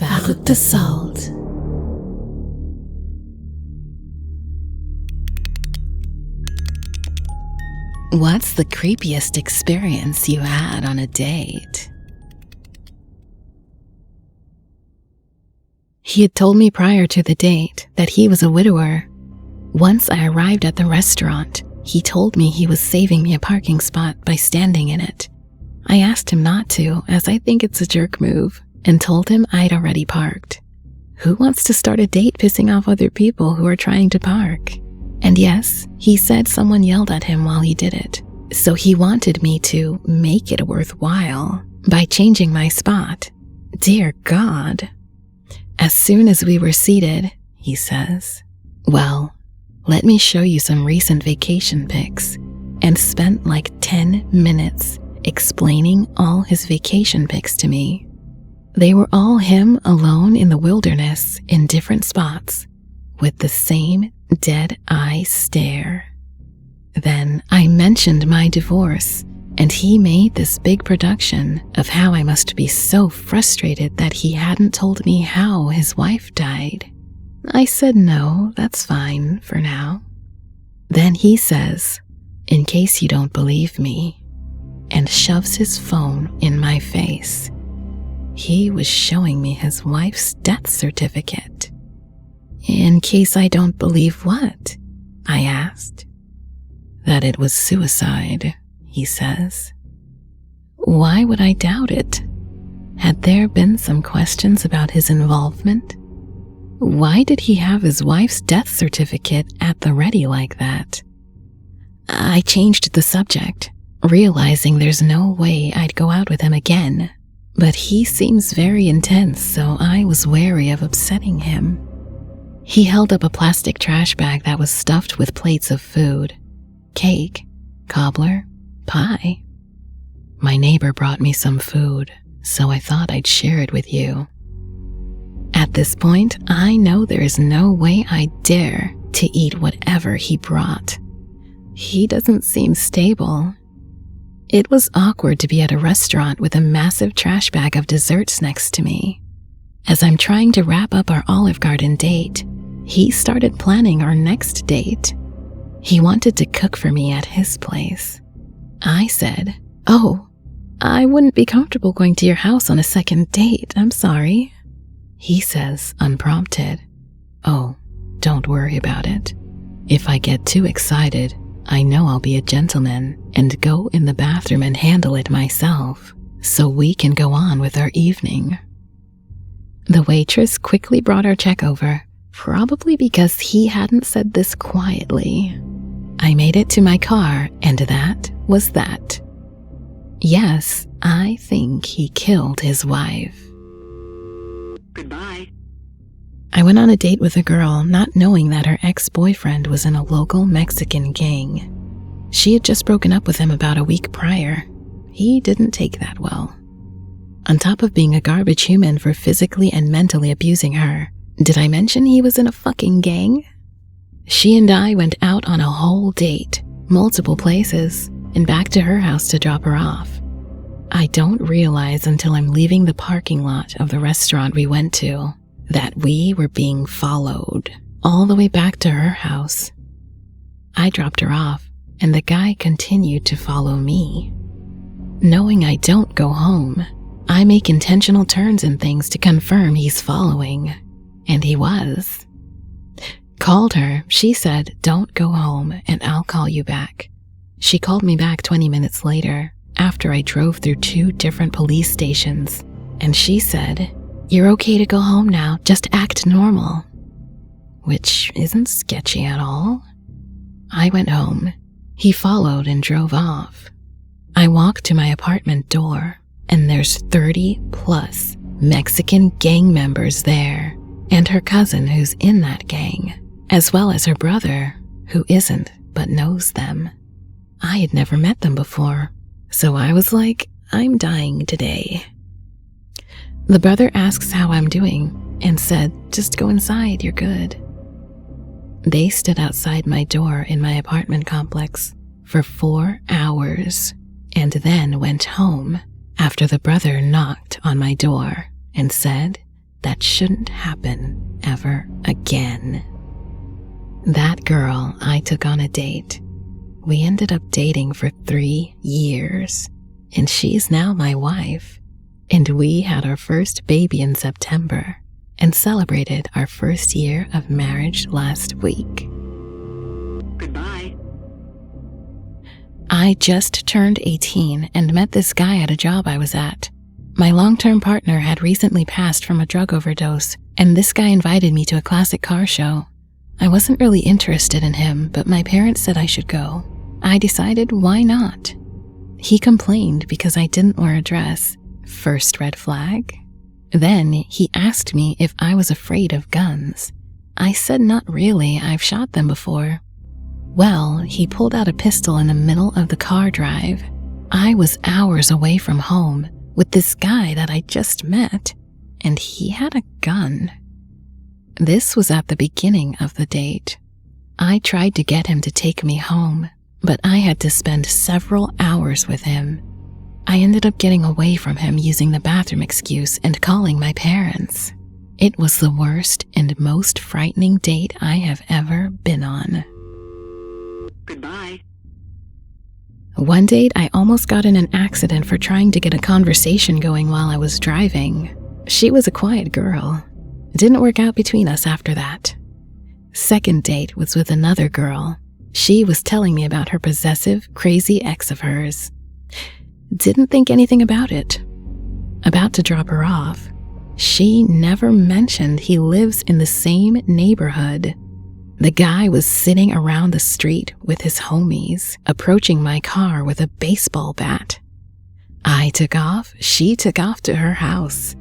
Avec the salt. What's the creepiest experience you had on a date? He had told me prior to the date that he was a widower. Once I arrived at the restaurant, he told me he was saving me a parking spot by standing in it. I asked him not to, as I think it's a jerk move, and told him I'd already parked. Who wants to start a date pissing off other people who are trying to park? And yes, he said someone yelled at him while he did it, so he wanted me to make it worthwhile by changing my spot. Dear God. As soon as we were seated, he says, "Well, let me show you some recent vacation pics," and spent like 10 minutes explaining all his vacation pics to me. They were all him alone in the wilderness in different spots with the same dead-eye stare. Then I mentioned my divorce, and he made this big production of how I must be so frustrated that he hadn't told me how his wife died. I said no, that's fine for now. Then he says, "In case you don't believe me," and shoves his phone in my face. He was showing me his wife's death certificate. "In case I don't believe what?" I asked. "That it was suicide," he says. Why would I doubt it? Had there been some questions about his involvement? Why did he have his wife's death certificate at the ready like that? I changed the subject, realizing there's no way I'd go out with him again, but he seems very intense, so I was wary of upsetting him. He held up a plastic trash bag that was stuffed with plates of food, cake, cobbler, pie. "My neighbor brought me some food, so I thought I'd share it with you." At this point, I know there is no way I dare to eat whatever he brought. He doesn't seem stable. It was awkward to be at a restaurant with a massive trash bag of desserts next to me. As I'm trying to wrap up our Olive Garden date, he started planning our next date. He wanted to cook for me at his place. I said, "Oh, I wouldn't be comfortable going to your house on a second date, I'm sorry." He says, unprompted, "Oh, don't worry about it. If I get too excited, I know I'll be a gentleman and go in the bathroom and handle it myself, so we can go on with our evening." The waitress quickly brought our check over, probably because he hadn't said this quietly. I made it to my car, and that was that. Yes, I think he killed his wife. Goodbye. I went on a date with a girl, not knowing that her ex-boyfriend was in a local Mexican gang. She had just broken up with him about a week prior. He didn't take that well. On top of being a garbage human for physically and mentally abusing her, did I mention he was in a fucking gang? She and I went out on a whole date, multiple places, and back to her house to drop her off. I don't realize until I'm leaving the parking lot of the restaurant we went to that we were being followed all the way back to her house. I dropped her off, and the guy continued to follow me. Knowing I don't go home, I make intentional turns and things to confirm he's following, and he was. Called her, she said, "Don't go home and I'll call you back." She called me back 20 minutes later, after I drove through 2 different police stations, and she said, "You're okay to go home now, just act normal." Which isn't sketchy at all. I went home. He followed and drove off. I walked to my apartment door, and there's 30+ Mexican gang members there, and her cousin who's in that gang, as well as her brother, who isn't but knows them. I had never met them before, so I was like, I'm dying today. The brother asks how I'm doing and said, "Just go inside, you're good." They stood outside my door in my apartment complex for 4 hours and then went home after the brother knocked on my door and said, that shouldn't happen ever again. That girl I took on a date. We ended up dating for 3 years, and she's now my wife. And we had our first baby in September and celebrated our first year of marriage last week. Goodbye. I just turned 18 and met this guy at a job I was at. My long-term partner had recently passed from a drug overdose, and this guy invited me to a classic car show. I wasn't really interested in him, but my parents said I should go. I decided why not. He complained because I didn't wear a dress. First red flag. Then he asked me if I was afraid of guns. I said not really, I've shot them before. Well, he pulled out a pistol in the middle of the car drive. I was hours away from home with this guy that I just met, and he had a gun. This was at the beginning of the date. I tried to get him to take me home, but I had to spend several hours with him. I ended up getting away from him using the bathroom excuse and calling my parents. It was the worst and most frightening date I have ever been on. Goodbye. One date, I almost got in an accident for trying to get a conversation going while I was driving. She was a quiet girl. It didn't work out between us after that. Second date was with another girl. She was telling me about her possessive, crazy ex of hers. Didn't think anything about it. About to drop her off. She never mentioned he lives in the same neighborhood. The guy was sitting around the street with his homies, approaching my car with a baseball bat. I took off, she took off to her house.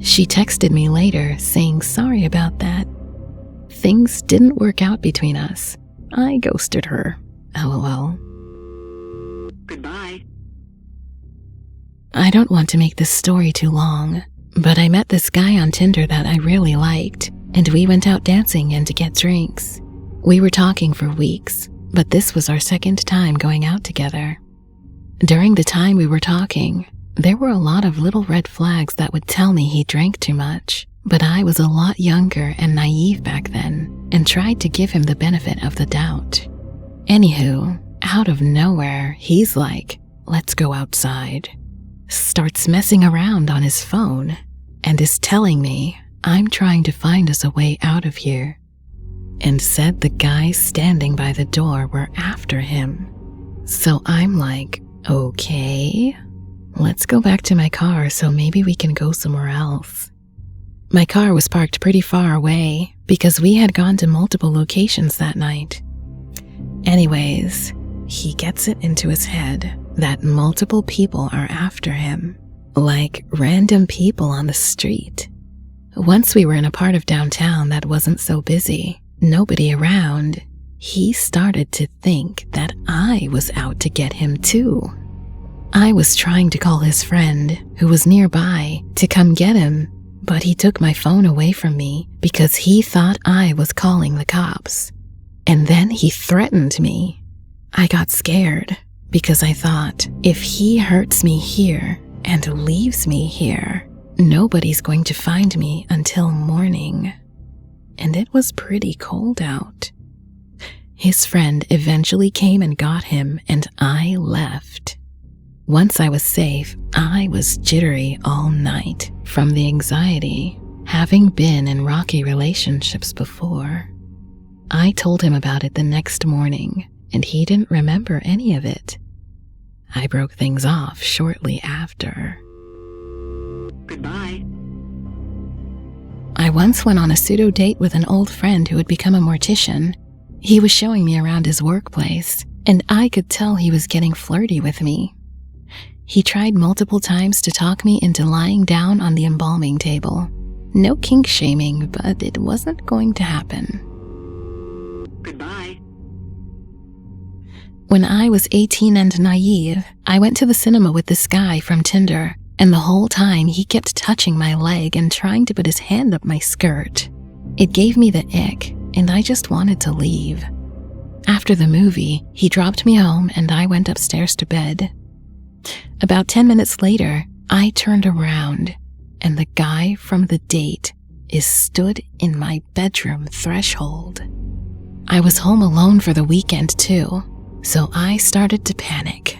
She texted me later saying sorry about that. Things didn't work out between us. I ghosted her. LOL. Goodbye. I don't want to make this story too long, but I met this guy on Tinder that I really liked, and we went out dancing and to get drinks. We were talking for weeks, but this was our second time going out together. During the time we were talking, there were a lot of little red flags that would tell me he drank too much, but I was a lot younger and naive back then and tried to give him the benefit of the doubt. Anywho, out of nowhere, he's like, "Let's go outside." Starts messing around on his phone and is telling me I'm trying to find us a way out of here, and said the guys standing by the door were after him. So I'm like, okay, let's go back to my car so maybe we can go somewhere else. My car was parked pretty far away because we had gone to multiple locations that night. Anyways, he gets it into his head that multiple people are after him, like random people on the street. Once we were in a part of downtown that wasn't so busy, nobody around, he started to think that I was out to get him too. I was trying to call his friend, who was nearby, to come get him, but he took my phone away from me because he thought I was calling the cops. And then he threatened me. I got scared because I thought, if he hurts me here and leaves me here, nobody's going to find me until morning. And it was pretty cold out. His friend eventually came and got him, and I left. Once I was safe, I was jittery all night from the anxiety, having been in rocky relationships before. I told him about it the next morning, and he didn't remember any of it. I broke things off shortly after. Goodbye. I once went on a pseudo date with an old friend who had become a mortician. He was showing me around his workplace, and I could tell he was getting flirty with me. He tried multiple times to talk me into lying down on the embalming table. No kink shaming, but it wasn't going to happen. Goodbye. When I was 18 and naive, I went to the cinema with this guy from Tinder, and the whole time he kept touching my leg and trying to put his hand up my skirt. It gave me the ick, and I just wanted to leave. After the movie, he dropped me home and I went upstairs to bed. About 10 minutes later, I turned around, and the guy from the date is stood in my bedroom threshold. I was home alone for the weekend too, so I started to panic.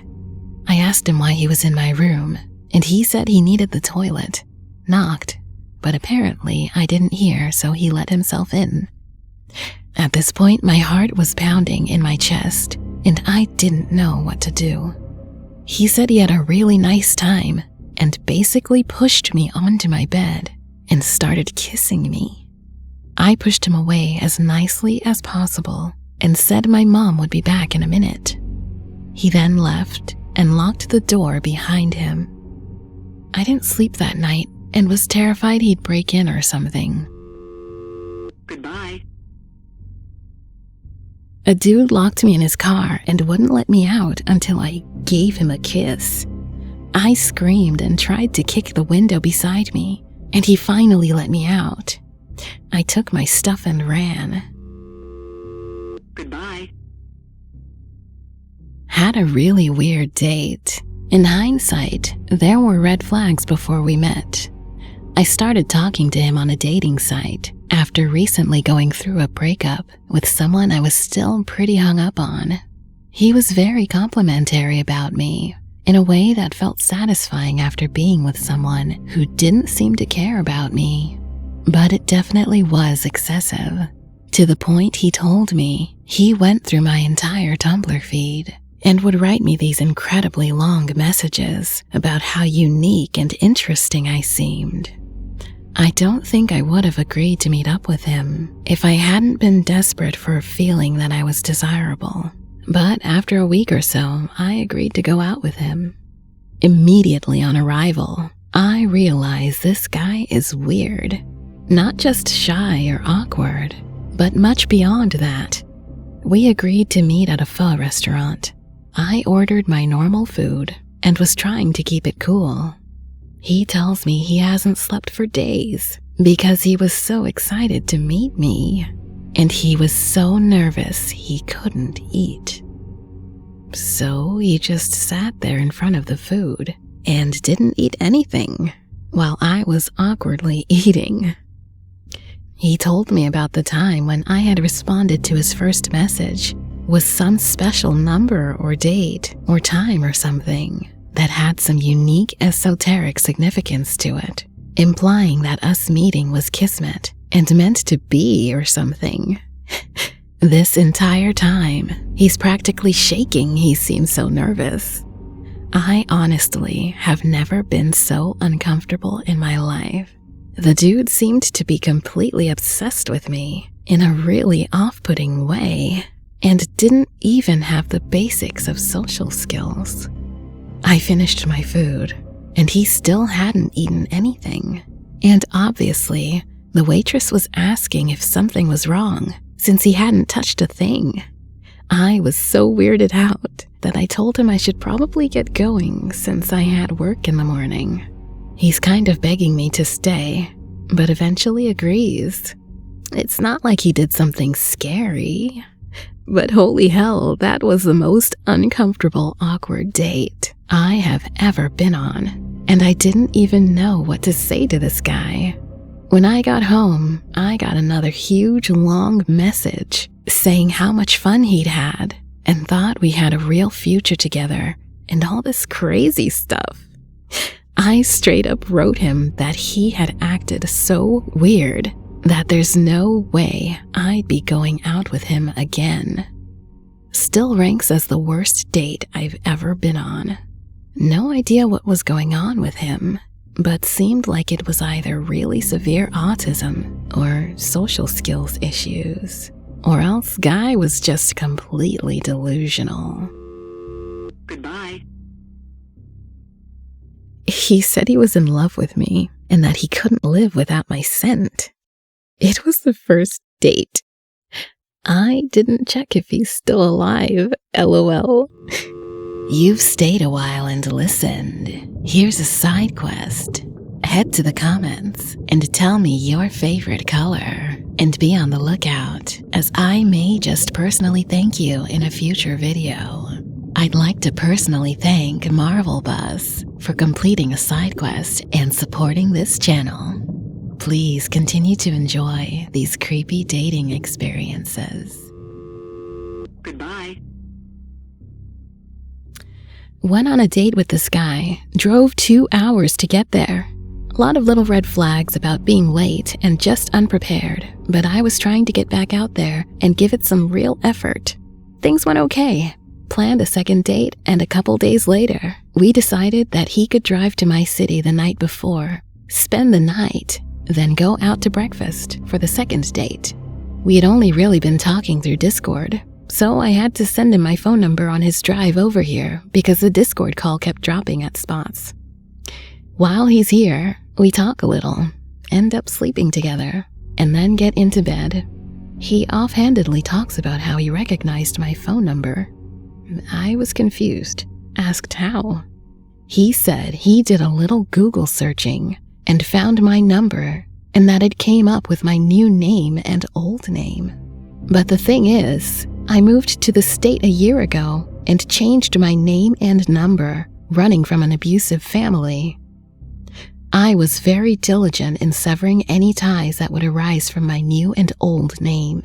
I asked him why he was in my room, and he said he needed the toilet. Knocked, but apparently I didn't hear, so he let himself in. At this point, my heart was pounding in my chest, and I didn't know what to do. He said he had a really nice time and basically pushed me onto my bed and started kissing me. I pushed him away as nicely as possible and said my mom would be back in a minute. He then left and locked the door behind him. I didn't sleep that night and was terrified he'd break in or something. Goodbye. A dude locked me in his car and wouldn't let me out until I gave him a kiss. I screamed and tried to kick the window beside me, and he finally let me out. I took my stuff and ran. Goodbye. Had a really weird date. In hindsight, there were red flags before we met. I started talking to him on a dating site after recently going through a breakup with someone I was still pretty hung up on. He was very complimentary about me in a way that felt satisfying after being with someone who didn't seem to care about me. But it definitely was excessive, to the point he told me he went through my entire Tumblr feed and would write me these incredibly long messages about how unique and interesting I seemed. I don't think I would have agreed to meet up with him if I hadn't been desperate for a feeling that I was desirable. But after a week or so, I agreed to go out with him. Immediately on arrival, I realized this guy is weird. Not just shy or awkward, but much beyond that. We agreed to meet at a pho restaurant. I ordered my normal food and was trying to keep it cool. He tells me he hasn't slept for days because he was so excited to meet me, and he was so nervous he couldn't eat. So he just sat there in front of the food and didn't eat anything while I was awkwardly eating. He told me about the time when I had responded to his first message with some special number or date or time or something that had some unique esoteric significance to it, implying that us meeting was kismet and meant to be or something. This entire time, he's practically shaking. He seems so nervous. I honestly have never been so uncomfortable in my life. The dude seemed to be completely obsessed with me in a really off-putting way and didn't even have the basics of social skills. I finished my food, and he still hadn't eaten anything. And obviously, the waitress was asking if something was wrong, since he hadn't touched a thing. I was so weirded out that I told him I should probably get going since I had work in the morning. He's kind of begging me to stay, but eventually agrees. It's not like he did something scary, but holy hell, that was the most uncomfortable, awkward date I have ever been on, and I didn't even know what to say to this guy. When I got home, I got another huge, long message saying how much fun he'd had and thought we had a real future together and all this crazy stuff. I straight up wrote him that he had acted so weird that there's no way I'd be going out with him again. Still ranks as the worst date I've ever been on. No idea what was going on with him, but seemed like it was either really severe autism or social skills issues, or else guy was just completely delusional. Goodbye. He said he was in love with me and that he couldn't live without my scent. It was the first date. I didn't check if he's still alive, LOL. You've stayed a while and listened. Here's a side quest. Head to the comments and tell me your favorite color, and be on the lookout, as I may just personally thank you in a future video. I'd like to personally thank Marvel Bus for completing a side quest and supporting this channel. Please continue to enjoy these creepy dating experiences. Goodbye. Went on a date with this guy, drove 2 hours to get there. A lot of little red flags about being late and just unprepared, but I was trying to get back out there and give it some real effort. Things went okay. Planned a second date, and a couple days later, we decided that he could drive to my city the night before, spend the night, then go out to breakfast for the second date. We had only really been talking through Discord, so I had to send him my phone number on his drive over here because the Discord call kept dropping at spots. While he's here, we talk a little, end up sleeping together, and then get into bed. He offhandedly talks about how he recognized my phone number. I was confused, asked how. He said he did a little Google searching and found my number and that it came up with my new name and old name. But the thing is, I moved to the state a year ago and changed my name and number, running from an abusive family. I was very diligent in severing any ties that would arise from my new and old name.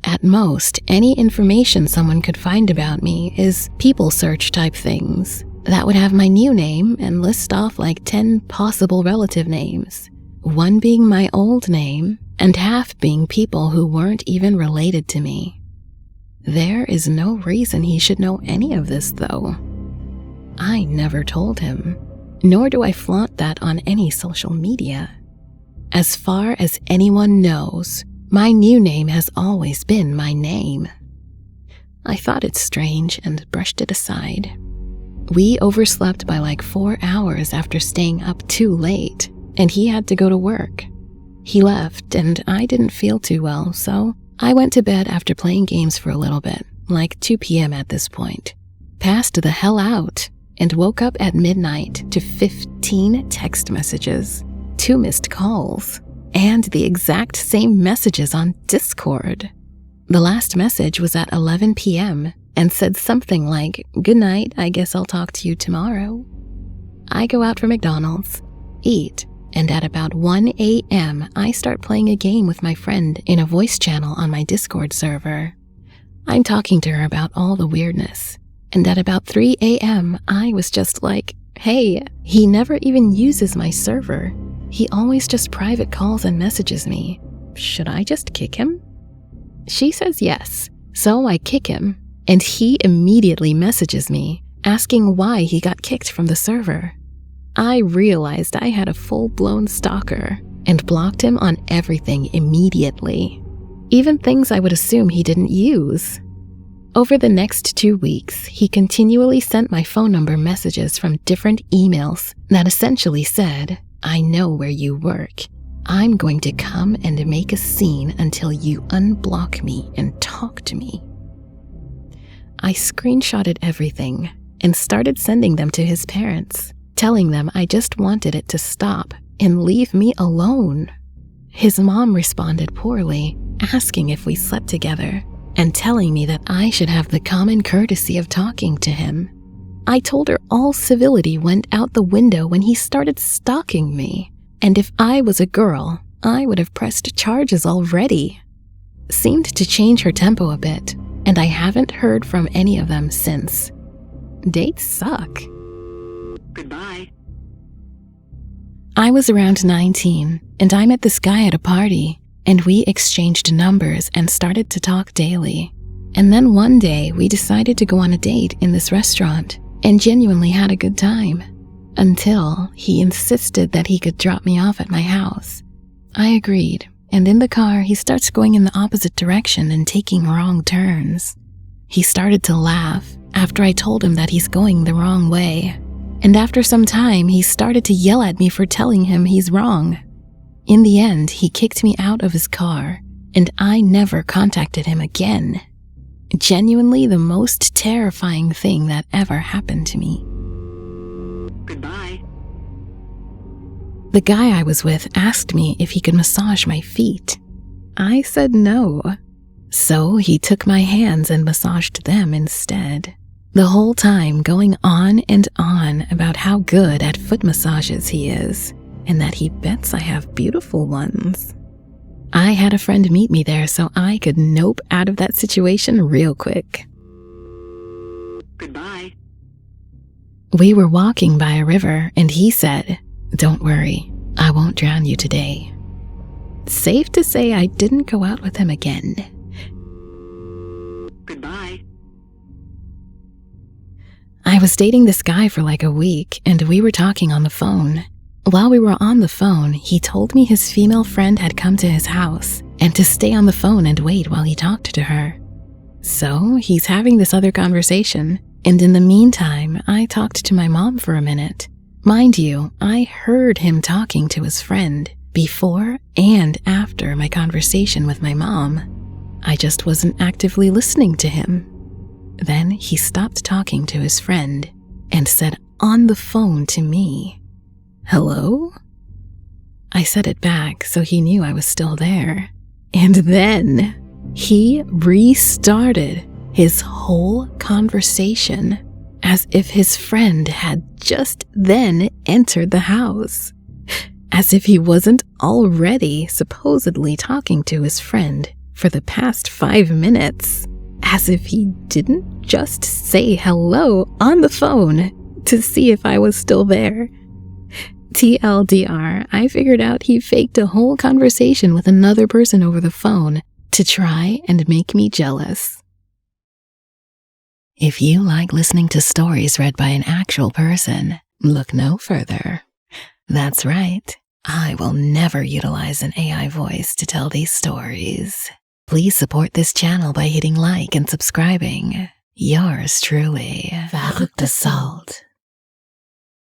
At most, any information someone could find about me is people search type things that would have my new name and list off like 10 possible relative names, one being my old name and half being people who weren't even related to me. There is no reason he should know any of this, though. I never told him, nor do I flaunt that on any social media. As far as anyone knows, my new name has always been my name. I thought it strange and brushed it aside. We overslept by like 4 hours after staying up too late, and he had to go to work. He left, and I didn't feel too well, so I went to bed after playing games for a little bit, like 2 p.m. at this point. Passed the hell out, and woke up at midnight to 15 text messages, 2 missed calls, and the exact same messages on Discord. The last message was at 11 p.m. and said something like, "Good night, I guess I'll talk to you tomorrow." I go out for McDonald's, eat, and at about 1 a.m. I start playing a game with my friend in a voice channel on my Discord server. I'm talking to her about all the weirdness, and at about 3 a.m. I was just like, "Hey, he never even uses my server. He always just private calls and messages me. Should I just kick him?" She says yes, so I kick him, and he immediately messages me, asking why he got kicked from the server. I realized I had a full-blown stalker and blocked him on everything immediately, even things I would assume he didn't use. Over the next 2 weeks, he continually sent my phone number messages from different emails that essentially said, "I know where you work. I'm going to come and make a scene until you unblock me and talk to me." I screenshotted everything and started sending them to his parents, telling them I just wanted it to stop and leave me alone. His mom responded poorly, asking if we slept together and telling me that I should have the common courtesy of talking to him. I told her all civility went out the window when he started stalking me, and if I was a girl, I would have pressed charges already. Seemed to change her tempo a bit, and I haven't heard from any of them since. Dates suck. Goodbye. I was around 19, and I met this guy at a party, and we exchanged numbers and started to talk daily. And then one day, we decided to go on a date in this restaurant, and genuinely had a good time, until he insisted that he could drop me off at my house. I agreed, and in the car, he starts going in the opposite direction and taking wrong turns. He started to laugh after I told him that he's going the wrong way, and after some time, he started to yell at me for telling him he's wrong. In the end, he kicked me out of his car, and I never contacted him again. Genuinely the most terrifying thing that ever happened to me. Goodbye. The guy I was with asked me if he could massage my feet. I said no. So he took my hands and massaged them instead. The whole time going on and on about how good at foot massages he is. and that he bets I have beautiful ones. I had a friend meet me there so I could nope out of that situation real quick. Goodbye. We were walking by a river and he said, "Don't worry, I won't drown you today." Safe to say I didn't go out with him again. Goodbye. I was dating this guy for like a week and we were talking on the phone. While we were on the phone, he told me his female friend had come to his house and to stay on the phone and wait while he talked to her. So he's having this other conversation, and in the meantime, I talked to my mom for a minute. Mind you, I heard him talking to his friend before and after my conversation with my mom. I just wasn't actively listening to him. Then he stopped talking to his friend and said on the phone to me, "Hello?" I said it back so he knew I was still there. And then he restarted his whole conversation as if his friend had just then entered the house. As if he wasn't already supposedly talking to his friend for the past 5 minutes. As if he didn't just say hello on the phone to see if I was still there. TLDR, I figured out he faked a whole conversation with another person over the phone to try and make me jealous. If you like listening to stories read by an actual person, look no further. That's right, I will never utilize an AI voice to tell these stories. Please support this channel by hitting like and subscribing. Yours truly, Verrückte Salt.